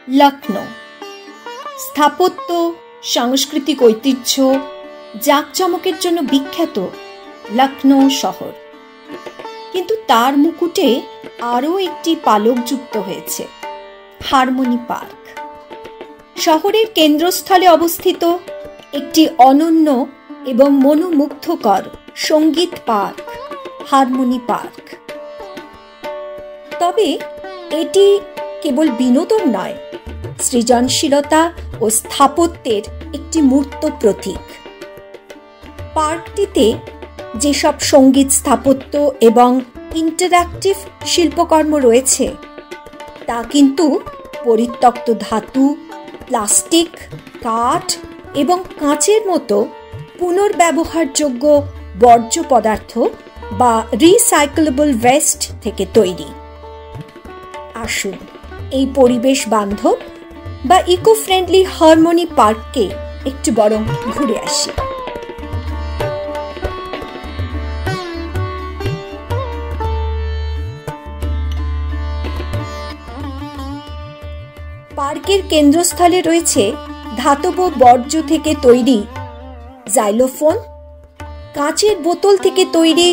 লখনৌ স্থাপত্য, সাংস্কৃতিক ঐতিহ্য, জাঁকজমকের জন্য বিখ্যাত লখনৌ শহর। কিন্তু তার মুকুটে আরও একটি পালক যুক্ত হয়েছে, হারমোনি পার্ক। শহরের কেন্দ্রস্থলে অবস্থিত একটি অনন্য এবং মনোমুগ্ধকর সঙ্গীত পার্ক, হারমোনি পার্ক। তবে এটি কেবল বিনোদন নয়, সৃজনশীলতা ও স্থাপত্যের একটি মূর্ত প্রতীক। পার্কটিতে যেসব সঙ্গীত স্থাপত্য এবং ইন্টারঅ্যাক্টিভ শিল্পকর্ম রয়েছে তা কিন্তু পরিত্যক্ত ধাতু, প্লাস্টিক, কাঠ এবং কাঁচের মতো পুনর্ব্যবহারযোগ্য বর্জ্য পদার্থ বা রিসাইকেলেবল ওয়েস্ট থেকে তৈরি। আসুন এই পরিবেশ বান্ধব বা ইকো ফ্রেন্ডলি হারমোনি পার্ককে একটু বরং ঘুরে আসি। পার্কের কেন্দ্রস্থলে রয়েছে ধাতব বর্জ্য থেকে তৈরি জাইলোফোন, কাঁচের বোতল থেকে তৈরি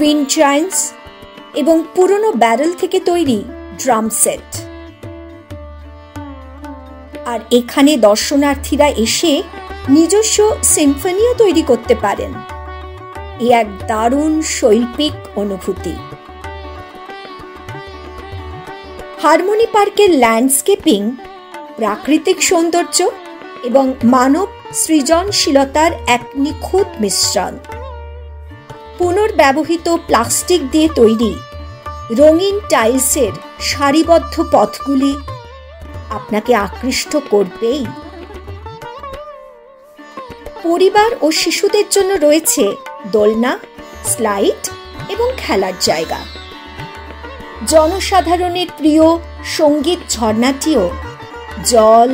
উইন্ড চাইমস এবং পুরনো ব্যারেল থেকে তৈরি ড্রাম সেট। আর এখানে দর্শনার্থীরা এসে নিজস্ব সিম্ফনিও তৈরি করতে পারেন। এ এক দারুণ শৈল্পিক অনুভূতি। হারমোনি পার্কের ল্যান্ডস্কেপিং প্রাকৃতিক সৌন্দর্য এবং মানব সৃজনশীলতার এক নিখুঁত মিশ্রণ। পুনর্ব্যবহৃত প্লাস্টিক দিয়ে তৈরি রঙিন টাইলসের সারিবদ্ধ পথগুলি আপনাকে আকৃষ্ট করবেই। পরিবার ও শিশুদের জন্য রয়েছে দোলনা, স্লাইড এবং খেলার জায়গা। জনসাধারণের প্রিয় সঙ্গীত ঝর্ণাটিও জল,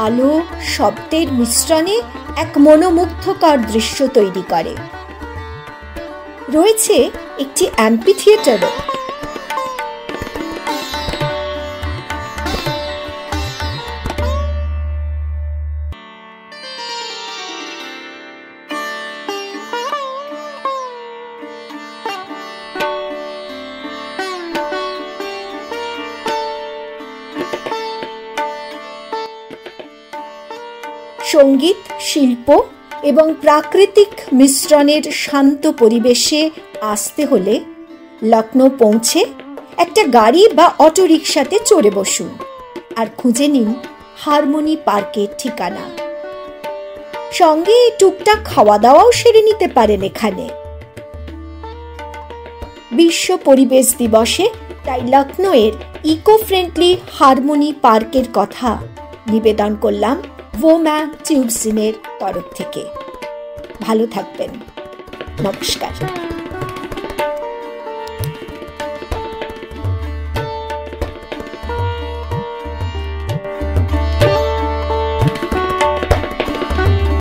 আলো, শব্দের মিশ্রণে এক মনোমুগ্ধকর দৃশ্য তৈরি করে। রয়েছে একটি অ্যাম্পিথিয়েটারও। সঙ্গীত, শিল্প এবং প্রাকৃতিক মিশ্রণের শান্ত পরিবেশে আসতে হলে লখনৌ পৌঁছে একটা গাড়ি বা অটোরিকশাতে চড়ে বসুন আর খুঁজে নিন হারমোনি পার্কের ঠিকানা। সঙ্গে টুকটাক খাওয়া দাওয়াও সেরে নিতে পারেন এখানে। বিশ্ব পরিবেশ দিবসে তাই লখনৌয়ের ইকো ফ্রেন্ডলি হারমোনি পার্কের কথা নিবেদন করলাম वो ম্যাগজিনের তরফ থেকে। ভালো থাকবেন। নমস্কার।